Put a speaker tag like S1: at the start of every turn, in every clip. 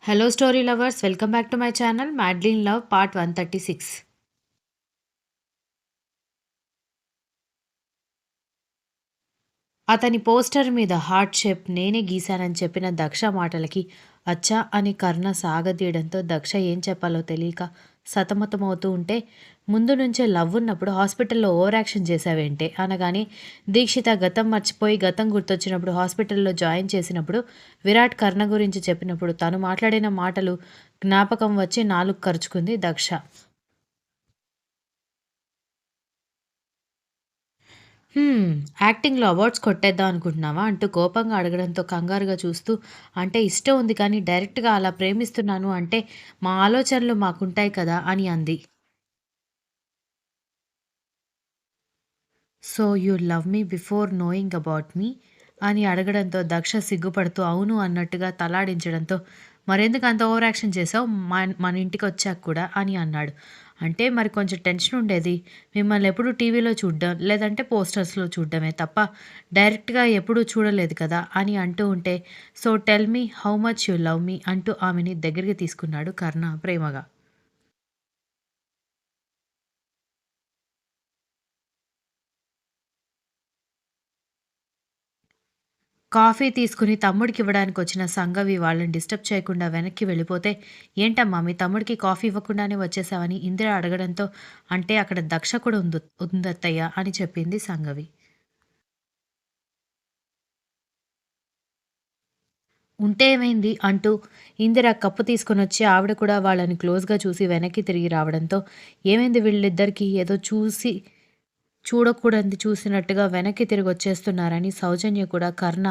S1: Hello, story lovers. Welcome back to my channel, Madeline Love, part 136. అతని poster మీద heart shape నేనే గీశానని చెప్పిన దక్ష మాటలకి అచ్చా అని కర్ణ సాగదీయడంతో దక్ష ఏం చెప్పాలో తెలియక సతమతమవుతూ ఉంటే ముందు నుంచే లవ్ ఉన్నప్పుడు హాస్పిటల్లో ఓవర్ యాక్షన్ చేశావేంటే అనగానే దీక్షిత గతం మర్చిపోయి గతం గుర్తొచ్చినప్పుడు హాస్పిటల్లో జాయిన్ చేసినప్పుడు విరాట్ కర్ణ గురించి చెప్పినప్పుడు తను మాట్లాడిన మాటలు జ్ఞాపకం వచ్చి నాలుగు ఖర్చుకుంది దక్ష. హ్మ్. యాక్టింగ్‌లో అవార్డ్స్ కొట్టేద్దాం అనుకుంటున్నావా? అంటూ కోపంగా అడగడంతో కంగారుగా చూస్తూ, అంటే ఇష్టం ఉంది కానీ డైరెక్ట్‌గా అలా ప్రేమిస్తున్నాను అంటే మా ఆలోచనలు మాకుంటాయి కదా! అని అంది. So you love me before knowing about me? అని అడగడంతో దక్ష సిగ్గుపడుతూ అవును అన్నట్టుగా తలాడించడంతో మరెందుకు అంత ఓవర్ యాక్షన్ చేసావు? మన ఇంటికొచ్చాక కూడా అని అన్నాడు. అంటే మరి కొంచెం టెన్షన్ ఉండేది. మిమ్మల్ని ఎప్పుడు టీవీలో చూడ్డం, లేదంటే పోస్టర్స్‌లో చూడ్డమే తప్ప డైరెక్ట్‌గా ఎప్పుడూ చూడలేదు కదా! అని అంటూ ఉంటే so tell me how much you love మీ అంటూ ఆమెని దగ్గరికి తీసుకున్నాడు కర్ణ ప్రేమగా. కాఫీ తీసుకుని తమ్ముడికివ్వడానికొచ్చిన సంఘవి వాళ్ళని డిస్టర్బ్ చేయకుండా వెనక్కి వెళ్ళిపోతే, "ఏంటమ్మా మీ తమ్ముడికి కాఫీ ఇవ్వకుండానే వచ్చేశావని" ఇందిర అడగడంతో, "అంటే అక్కడ దక్ష కూడా ఉందత్తయ్య" అని చెప్పింది సంఘవి. "ఉంటే ఏమైంది?" అంటూ ఇందిర కప్పు తీసుకొనొచ్చి ఆవిడ కూడా వాళ్ళని క్లోజ్‌గా చూసి వెనక్కి తిరిగి రావడంతో, "ఏమైంది వీళ్ళిద్దరికీ ఏదో చూడకూడంది చూసినట్టుగా వెనక్కి తిరిగొచ్చేస్తున్నారని సౌజన్య కూడా కర్ణ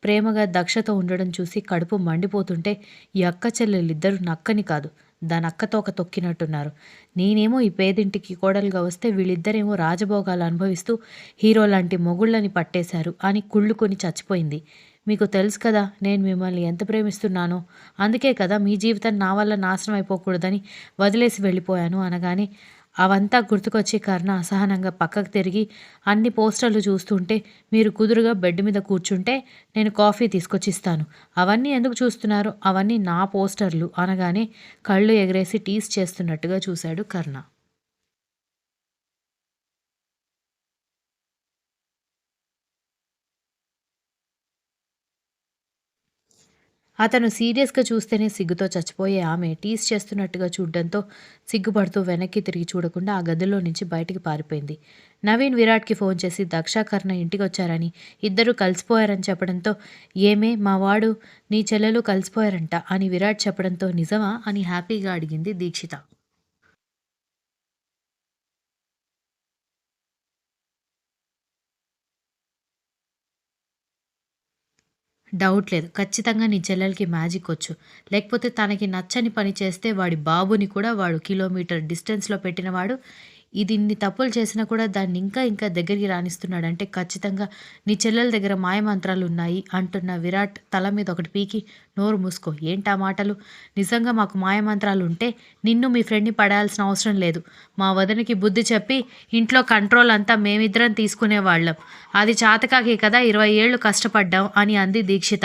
S1: ప్రేమగా దక్షతో ఉండడం చూసి కడుపు మండిపోతుంటే ఈ అక్క చెల్లెలిద్దరూ నక్కని కాదు దానక్క తోక తొక్కినట్టున్నారు. నేనేమో ఈ పేదింటికి కోడలుగా వస్తే వీళ్ళిద్దరేమో రాజభోగాలు అనుభవిస్తూ హీరో లాంటి మొగుళ్ళని పట్టేశారు అని కుళ్ళుకొని చచ్చిపోయింది. మీకు తెలుసు కదా నేను మిమ్మల్ని ఎంత ప్రేమిస్తున్నానో. అందుకే కదా మీ జీవితం నా వల్ల నాశనం అయిపోకూడదని వదిలేసి వెళ్ళిపోయాను అనగానే అవంతా గుర్తుకొచ్చి కర్ణ అసహనంగా పక్కకు తిరిగి అన్ని పోస్టర్లు చూస్తుంటే మీరు కుదురుగా బెడ్ మీద కూర్చుంటే నేను కాఫీ తీసుకొచ్చిస్తాను. అవన్నీ ఎందుకు చూస్తున్నారు? అవన్నీ నా పోస్టర్లు అనగానే కళ్ళు ఎగరేసి టీజ్ చేస్తున్నట్టుగా చూశాడు కర్ణ. అతను సీరియస్‌గా చూస్తేనే సిగ్గుతో చచ్చిపోయే ఆమె టీజ్ చేస్తున్నట్టుగా చూడ్డంతో సిగ్గుపడుతూ వెనక్కి తిరిగి చూడకుండా ఆ గదిలో నుంచి బయటికి పారిపోయింది. నవీన్ విరాట్‌కి ఫోన్ చేసి దక్ష, కర్ణ ఇంటికొచ్చారని, ఇద్దరూ కలిసిపోయారని చెప్పడంతో "ఏమే మా వాడు, నీ చెల్లెలు కలిసిపోయారంట" అని విరాట్ చెప్పడంతో నిజమా? అని హ్యాపీగా అడిగింది దీక్షిత. డౌట్ లేదు. ఖచ్చితంగా నీ చెల్లెలికి మ్యాజికొచ్చు. లేకపోతే తనకి నచ్చని పని చేస్తే వాడి బాబుని కూడా వాడు కిలోమీటర్ డిస్టెన్స్‌లో పెట్టినవాడు, ఇది ఇన్ని తప్పులు చేసినా కూడా దాన్ని ఇంకా ఇంకా దగ్గరికి రానిస్తున్నాడంటే ఖచ్చితంగా నీ చెల్లెల దగ్గర మాయమంత్రాలున్నాయి అంటున్న విరాట్ తల మీద ఒకటి పీకి నోరు మూసుకో. ఏంటా మాటలు? నిజంగా మాకు మాయమంత్రాలుంటే నిన్ను మీ ఫ్రెండ్‌ని పడేయాల్సిన అవసరం లేదు. మా వదినకి బుద్ధి చెప్పి ఇంట్లో కంట్రోల్ అంతా మేమిద్దరం తీసుకునేవాళ్ళం. అది చాతకాకే కదా 20 ఏళ్ళు కష్టపడ్డాం అని అంది దీక్షిత.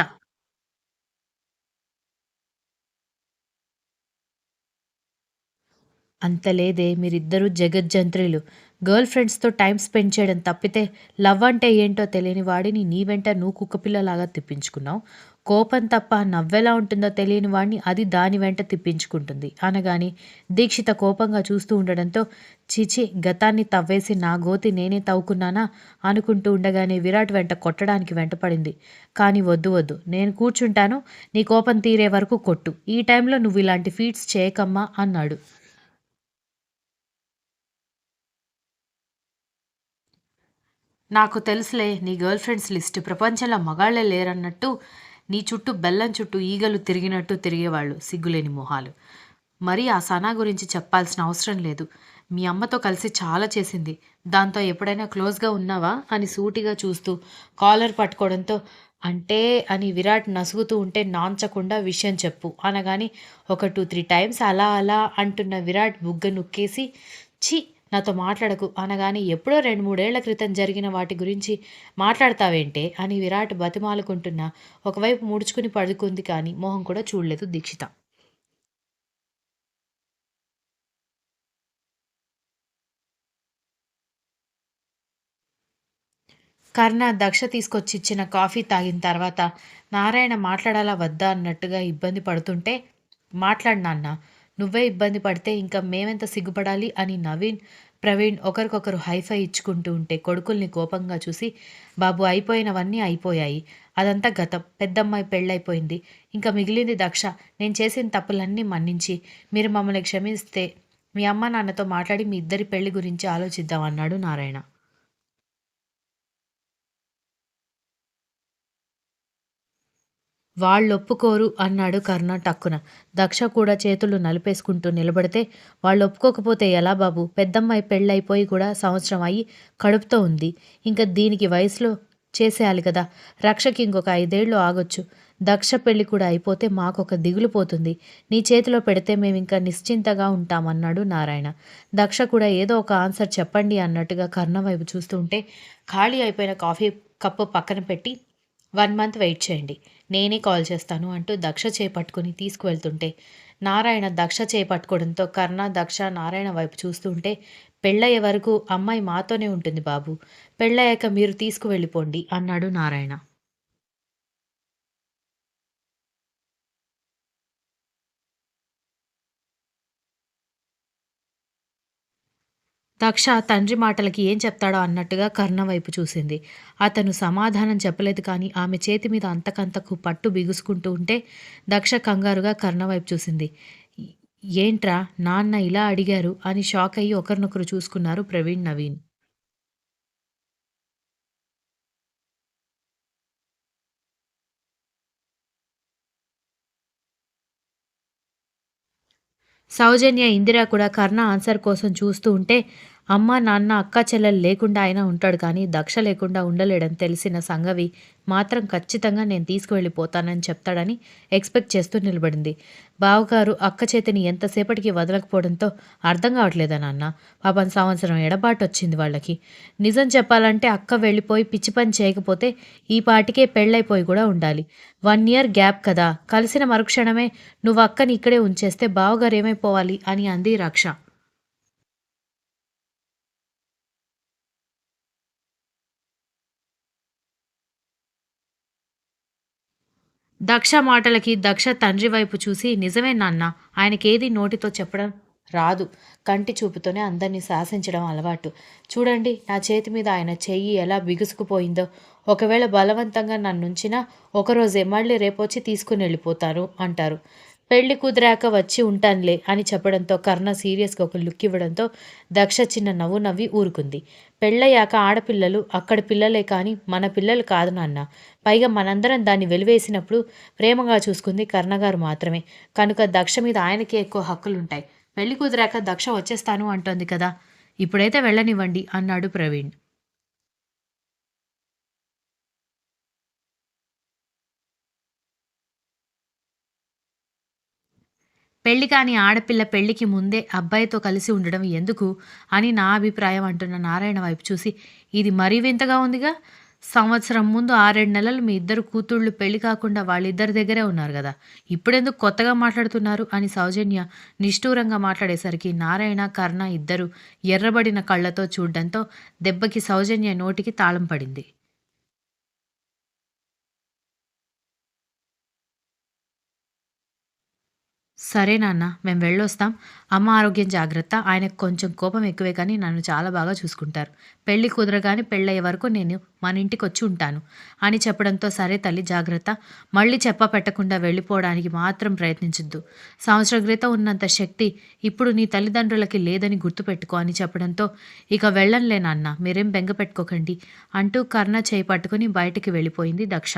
S1: అంత లేదే మీరిద్దరూ జగజ్జంత్రులు. గర్ల్ ఫ్రెండ్స్‌తో టైమ్ స్పెండ్ చేయడం తప్పితే లవ్ అంటే ఏంటో తెలియని వాడిని నీ వెంట నువ్వు కుక్కపిల్లలాగా తిప్పించుకున్నావు. కోపం తప్ప నవ్వెలా ఉంటుందో తెలియని వాడిని అది దాని వెంట తిప్పించుకుంటుంది అనగానే దీక్షిత కోపంగా చూస్తూ ఉండడంతో ఛీ! గతాన్ని తవ్వేసి నా గోతి నేనే తవ్వుకున్నానా అనుకుంటూ ఉండగానే విరాట్ వెంట కొట్టడానికి వెంటపడింది. కానీ వద్దు నేను కూర్చుంటాను. నీ కోపం తీరే వరకు కొట్టు. ఈ టైంలో నువ్వు ఇలాంటి ఫీట్స్ చేయకమ్మా అన్నాడు. నాకు తెలుసులే నీ గర్ల్ ఫ్రెండ్స్ లిస్ట్ ప్రపంచంలో మగాళ్ళే లేరన్నట్టు నీ చుట్టూ బెల్లం చుట్టూ ఈగలు తిరిగినట్టు తిరిగేవాళ్ళు సిగ్గులేని మొహాలు. మరి ఆ సనా గురించి చెప్పాల్సిన అవసరం లేదు. మీ అమ్మతో కలిసి చాలా చేసింది. దాంతో ఎప్పుడైనా క్లోజ్‌గా ఉన్నావా? అని సూటిగా చూస్తూ కాలర్ పట్టుకోవడంతో అంటే అని విరాట్ నసుగుతూ ఉంటే నాంచకుండా విషయం చెప్పు అనగానే ఒక 2, 3 టైమ్స్ అలా అలా అంటున్న విరాట్ బుగ్గ నొక్కేసి ఛీ! నాతో మాట్లాడకు అనగానే ఎప్పుడో 2, 3 ఏళ్ల క్రితం జరిగిన వాటి గురించి మాట్లాడతావేంటే అని విరాట్ బతిమాలుకుంటున్నా ఒకవైపు ముడుచుకుని పడుకుంది కానీ మొహం కూడా చూడలేదు దీక్షిత. కర్ణ దక్ష తీసుకొచ్చి ఇచ్చిన కాఫీ తాగిన తర్వాత నారాయణ మాట్లాడాలా వద్దా అన్నట్టుగా ఇబ్బంది పడుతుంటే, "మాట్లాడు నాన్న. నువ్వే ఇబ్బంది పడితే ఇంక మేమెంత సిగ్గుపడాలి" అని నవీన్, ప్రవీణ్ ఒకరికొకరు హైఫై ఇచ్చుకుంటూ ఉంటే కొడుకుల్ని కోపంగా చూసి, "బాబు అయిపోయినవన్నీ అయిపోయాయి. అదంతా గతం. పెద్దమ్మాయి పెళ్ళైపోయింది. ఇంక మిగిలింది దక్ష. నేను చేసిన తప్పులన్నీ మన్నించి, మీరు మమ్మల్ని క్షమిస్తే మీ అమ్మా నాన్నతో మాట్లాడి మీ ఇద్దరి పెళ్లి గురించి ఆలోచిద్దాం" అన్నాడు నారాయణ. "వాళ్ళొప్పుకోరు" అన్నాడు కర్ణ టక్కున. దక్ష కూడా చేతులు నలిపేసుకుంటూ నిలబడితే, "వాళ్ళొప్పుకోకపోతే ఎలా బాబూ? పెద్దమ్మాయి పెళ్ళయిపోయి కూడా సంవత్సరం అయ్యి కడుపుతో ఉంది. ఇంక దీనికి వయసులో చేసేయాలి కదా! రక్షకి ఇంకొక 5 ఏళ్ళు ఆగొచ్చు. దక్ష పెళ్లి కూడా అయిపోతే మాకొక దిగులు పోతుంది. నీ చేతిలో పెడితే మేమింక నిశ్చింతగా ఉంటాం" అన్నాడు నారాయణ. దక్ష కూడా ఏదో ఒక ఆన్సర్ చెప్పండి అన్నట్టుగా కర్ణ వైపు చూస్తూ ఉంటే, ఖాళీ అయిపోయిన కాఫీ కప్పు పక్కన పెట్టి, "1 మంత్ వెయిట్ చేయండి. నేనే కాల్ చేస్తాను" అంటూ దక్ష చేయి పట్టుకుని తీసుకువెళ్తుంటే, నారాయణ దక్ష చేయి పట్టుకోవడంతో కర్ణ, దక్ష నారాయణ వైపు చూస్తూ ఉంటే, "పెళ్ళయ్యే వరకు అమ్మాయి మాతోనే ఉంటుంది బాబూ. పెళ్ళయ్యాక మీరు తీసుకువెళ్ళిపోండి" అన్నాడు నారాయణ. దక్ష తండ్రి మాటలకి ఏం చెప్తాడో అన్నట్టుగా కర్ణ వైపు చూసింది. అతను సమాధానం చెప్పలేదు కానీ ఆమె చేతి మీద అంతకంతకు పట్టు బిగుసుకుంటూ ఉంటే దక్ష కంగారుగా కర్ణ వైపు చూసింది. "ఈ- ఏంట్రా నాన్న ఇలా అడిగారు" అని షాక్ అయ్యి ఒకరినొకరు చూసుకున్నారు ప్రవీణ్, నవీన్. సౌజన్య, ఇందిర కూడా కర్ణ ఆన్సర్ కోసం చూస్తూ ఉంటే, అమ్మ, నాన్న, అక్క, చెల్లెలు లేకుండా అయినా ఉంటాడు కానీ దక్ష లేకుండా ఉండలేడని తెలిసిన సంగవి మాత్రం ఖచ్చితంగా నేను తీసుకువెళ్ళిపోతానని చెప్తాడని ఎక్స్‌పెక్ట్ చేస్తూ నిలబడింది. బావగారు అక్క చేతిని ఎంతసేపటికి వదలకపోవడంతో "అర్థం కావట్లేదా నాన్న? పాపం సంవత్సరం ఎడబాటొచ్చింది వాళ్ళకి. నిజం చెప్పాలంటే అక్క వెళ్ళిపోయి పిచ్చి పని చేయకపోతే ఈ పాటికే పెళ్ళైపోయి కూడా ఉండాలి. 1 ఇయర్ గ్యాప్ కదా! కలిసిన మరుక్షణమే నువ్వు అక్కని ఇక్కడే ఉంచేస్తే బావగారు ఏమైపోవాలి" అని అంది రక్ష. దక్ష మాటలకి దక్ష తండ్రి వైపు చూసి, "నిజమే నాన్న. ఆయనకేది నోటితో చెప్పడం రాదు. కంటి చూపుతోనే అందరిని శాసించడం అలవాటు. చూడండి నా చేతి మీద ఆయన చెయ్యి ఎలా బిగుసుకుపోయిందో. ఒకవేళ బలవంతంగా నన్నుంచినా ఒకరోజే మళ్ళీ రేపొచ్చి తీసుకునెళ్ళిపోతాను" అంటారు. "పెళ్లి కుదిరాక వచ్చి ఉంటానులే" అని చెప్పడంతో కర్ణ సీరియస్‌గా ఒక లుక్ ఇవ్వడంతో దక్ష చిన్న నవ్వు నవ్వి ఊరుకుంది. "పెళ్ళయ్యాక ఆడపిల్లలు అక్కడి పిల్లలే కానీ మన పిల్లలు కాదు నాన్న. పైగా మనందరం దాన్ని వెలివేసినప్పుడు ప్రేమగా చూసుకుంది కర్ణగారు మాత్రమే. కనుక దక్ష మీద ఆయనకే ఎక్కువ హక్కులుంటాయి. పెళ్లి కుదిరాక దక్ష వచ్చేస్తాను అంటోంది కదా! ఇప్పుడైతే వెళ్ళనివ్వండి" అన్నాడు ప్రవీణ్. పెళ్లి కాని ఆడపిల్ల పెళ్లికి ముందే అబ్బాయితో కలిసి ఉండడం ఎందుకు అని నా అభిప్రాయం అంటున్న నారాయణ వైపు చూసి, "ఇది మరీ వింతగా ఉందిగా! సంవత్సరం ముందు 6, 7 నెలలు మీ ఇద్దరు కూతుళ్ళు పెళ్లి కాకుండా వాళ్ళిద్దరి దగ్గరే ఉన్నారు గదా! ఇప్పుడెందుకు కొత్తగా మాట్లాడుతున్నారు" అని సౌజన్య నిష్ఠూరంగా మాట్లాడేసరికి నారాయణ, కర్ణ ఇద్దరూ ఎర్రబడిన కళ్ళతో చూడ్డంతో దెబ్బకి సౌజన్య నోటికి తాళం పడింది. "సరే నాన్న మేం వెళ్ళొస్తాం. అమ్మ ఆరోగ్యం జాగ్రత్త. ఆయనకు కొంచెం కోపం ఎక్కువే కానీ నన్ను చాలా బాగా చూసుకుంటారు. పెళ్లి కుదరగానే పెళ్ళయ్యే వరకు నేను మనింటికొచ్చి ఉంటాను" అని చెప్పడంతో "సరే తల్లి జాగ్రత్త. మళ్ళీ చెప్పపెట్టకుండా వెళ్ళిపోవడానికి మాత్రం ప్రయత్నించొద్దు. సంవత్సరం క్రితం ఉన్నంత శక్తి ఇప్పుడు నీ తల్లిదండ్రులకి లేదని గుర్తుపెట్టుకో" అని చెప్పడంతో "ఇక వెళ్ళనులే నాన్న మీరేం బెంగ పెట్టుకోకండి" అంటూ కర్ణ చేయి పట్టుకుని బయటికి వెళ్ళిపోయింది దక్ష.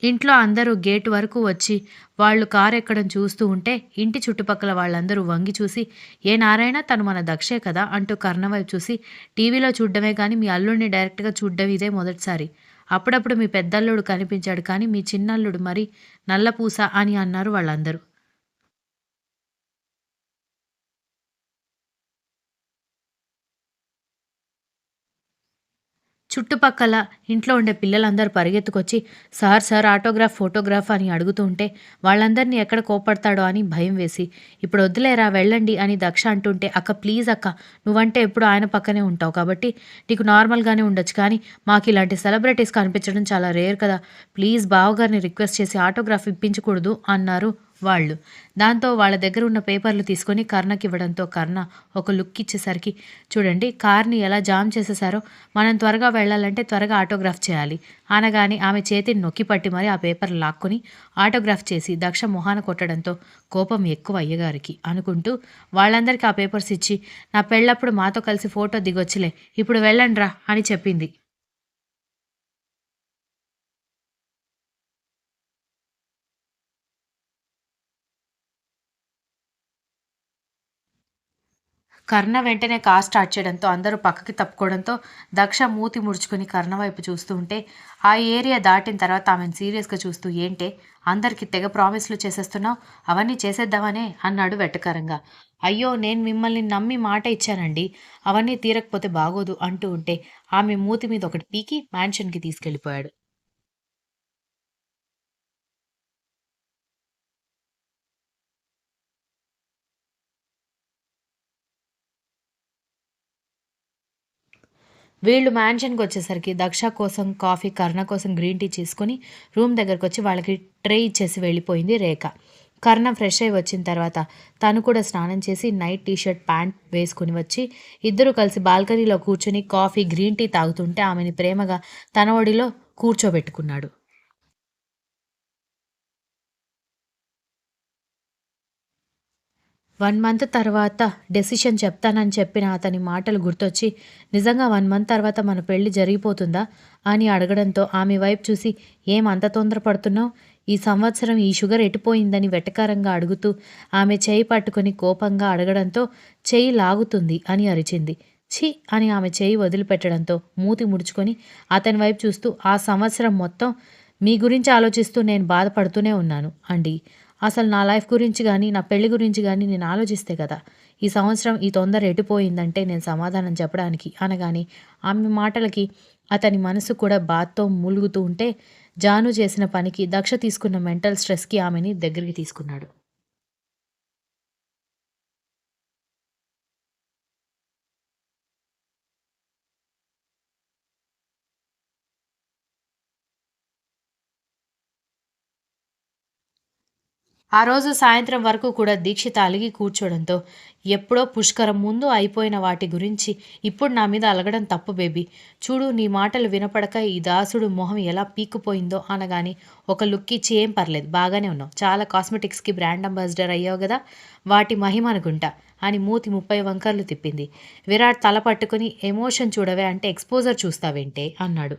S1: ఇంట్లో అందరూ గేటు వరకు వచ్చి వాళ్ళు కారెక్కడం చూస్తూ ఉంటే, ఇంటి చుట్టుపక్కల వాళ్ళందరూ వంగి చూసి, "ఏ నారాయణ తను మన దక్షే కదా" అంటూ కర్ణ వైపు చూసి, "టీవీలో చూడ్డమే కానీ మీ అల్లుడిని డైరెక్ట్‌గా చూడ్డం ఇదే మొదటిసారి. అప్పుడప్పుడు మీ పెద్దల్లుడు కనిపించాడు కానీ మీ చిన్నల్లుడు మరి నల్లపూస" అని అన్నారు వాళ్ళందరూ. చుట్టుపక్కల ఇంట్లో ఉండే పిల్లలందరూ పరిగెత్తుకొచ్చి సార్ సార్ ఆటోగ్రాఫ్ ఫోటోగ్రాఫ్ అని అడుగుతూ ఉంటే వాళ్ళందరినీ ఎక్కడ కోపడతాడో అని భయం వేసి ఇప్పుడు వద్దులేరా వెళ్ళండి అని దక్ష అంటుంటే అక్క ప్లీజ్ అక్క నువ్వంటే ఎప్పుడు ఆయన పక్కనే ఉంటావు కాబట్టి నీకు నార్మల్గానే ఉండొచ్చు కానీ మాకు ఇలాంటి సెలబ్రిటీస్ కనిపించడం చాలా రేర్ కదా ప్లీజ్ బావగారిని రిక్వెస్ట్ చేసి ఆటోగ్రాఫ్ ఇప్పించకూడదు అన్నారు వాళ్ళు. దాంతో వాళ్ళ దగ్గర ఉన్న పేపర్లు తీసుకొని కర్ణకివ్వడంతో కర్ణ ఒక లుక్ ఇచ్చేసరికి చూడండి కార్‌ని ఎలా జామ్ చేసేసారో మనం త్వరగా వెళ్ళాలంటే త్వరగా ఆటోగ్రాఫ్ చేయాలి అనగానే ఆమె చేతిని నొక్కి పట్టి మరి ఆ పేపర్లు లాక్కొని ఆటోగ్రాఫ్ చేసి దక్ష మొహాన కొట్టడంతో కోపం ఎక్కువ అయ్యగారికి అనుకుంటూ వాళ్ళందరికీ ఆ పేపర్స్ ఇచ్చి నా పెళ్ళప్పుడు మాతో కలిసి ఫోటో దిగొచ్చులే ఇప్పుడు వెళ్ళండ్రా అని చెప్పింది. కర్ణ వెంటనే కార్ స్టార్ట్ చేయడంతో అందరూ పక్కకి తప్పుకోవడంతో దక్ష మూతి ముడుచుకుని కర్ణ వైపు చూస్తూ ఉంటే ఆ ఏరియా దాటిన తర్వాత ఆమెను సీరియస్గా చూస్తూ ఏంటే అందరికీ తెగ ప్రామిస్లు చేసేస్తున్నావు అవన్నీ చేసేద్దామనే అన్నాడు వెటకారంగా. అయ్యో నేను మిమ్మల్ని నమ్మి మాట ఇచ్చానండి అవన్నీ తీరకపోతే బాగోదు అంటూ ఉంటే ఆమె మూతి మీద ఒకటి పీకి మ్యాన్షన్కి తీసుకెళ్ళిపోయాడు. 'వీళ్ళు మ్యాన్షన్‌కొచ్చేసరికి దక్ష కోసం కాఫీ, కర్ణ కోసం గ్రీన్ టీ చేసుకొని రూమ్ దగ్గరకొచ్చి వాళ్ళకి ట్రే ఇచ్చేసి వెళ్ళిపోయింది రేఖ. కర్ణ ఫ్రెష్ అయ్యి వచ్చిన తర్వాత తను కూడా స్నానం చేసి నైట్ టీ షర్ట్, ప్యాంట్ వేసుకొని వచ్చి ఇద్దరూ కలిసి బాల్కనీలో కూర్చొని కాఫీ, గ్రీన్ టీ తాగుతుంటే ఆమెని ప్రేమగా తన ఒడిలో కూర్చోబెట్టుకున్నాడు. 1 మంత్ తర్వాత డెసిషన్ చెప్తానని చెప్పిన అతని మాటలు గుర్తొచ్చి, నిజంగా 1 మంత్ తర్వాత మన పెళ్లి జరిగిపోతుందా? అని అడగడంతో ఆమె వైపు చూసి, ఏం అంత తొందరపడుతున్నావు? ఈ సంవత్సరం ఈ షుగర్ ఎటుపోయిందని వెటకారంగా అడుగుతూ ఆమె చెయ్యి పట్టుకొని కోపంగా అడగడంతో చెయ్యి లాగుతుంది అని అరిచింది. ఛీ! అని ఆమె చెయ్యి వదిలిపెట్టడంతో మూతి ముడుచుకొని అతని వైపు చూస్తూ ఆ సంవత్సరం మొత్తం మీ గురించి ఆలోచిస్తూ నేను బాధపడుతూనే ఉన్నాను అండి. అసలు నా లైఫ్ గురించి గానీ, నా పెళ్లి గురించి గానీ నేను ఆలోచిస్తే కదా! ఈ సంవత్సరం ఈ తొందర ఎటుపోయిందంటే నేను సమాధానం చెప్పడానికి అనగానే ఆమె మాటలకి అతని మనసు కూడా బాధతో మూలుగుతూ ఉంటే జాను చేసిన పనికి దక్ష తీసుకున్న మెంటల్ స్ట్రెస్‌కి ఆమెని దగ్గరికి తీసుకున్నాడు. ఆ రోజు సాయంత్రం వరకు కూడా దీక్షిత అలిగి కూర్చోడంతో ఎప్పుడో పుష్కరం ముందు అయిపోయిన వాటి గురించి ఇప్పుడు నా మీద అలగడం తప్పు బేబీ. చూడు నీ మాటలు వినపడక ఈ దాసుడు మొహం ఎలా పీక్కుపోయిందో అనగానే ఒక లుక్ ఇచ్చి ఏం పర్లేదు బాగానే ఉన్నావు. చాలా కాస్మెటిక్స్‌కి బ్రాండ్ అంబాసిడర్ అయ్యావు గదా! వాటి మహిమ అనుకుంటా అని మూతి 30 వంకర్లు తిప్పింది. విరాట్ తల పట్టుకొని ఎమోషన్ చూడవే అంటే ఎక్స్‌పోజర్ చూస్తావేంటే అన్నాడు.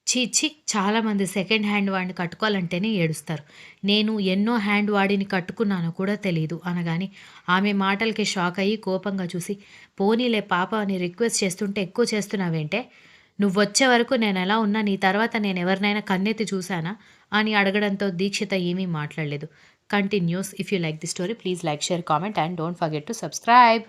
S1: ఛీ! ఛీ! చాలామంది సెకండ్ హ్యాండ్ వాడిని కట్టుకోవాలంటేనే ఏడుస్తారు. నేను ఎన్నో హ్యాండ్ వాడిని కట్టుకున్నానో కూడా తెలీదు అనగానే ఆమె మాటలకి షాక్ అయ్యి కోపంగా చూసి పోనీలే పాప అని రిక్వెస్ట్ చేస్తుంటే ఎక్కువ చేస్తున్నావేంటే? నువ్వొచ్చే వరకు నేనెలా ఉన్నా నీ తర్వాత నేనెవరినైనా కన్నెత్తి చూశానా? అని అడగడంతో దీక్షిత ఏమీ మాట్లాడలేదు. Continuous. If you like the story please like, share, comment and don't forget to subscribe.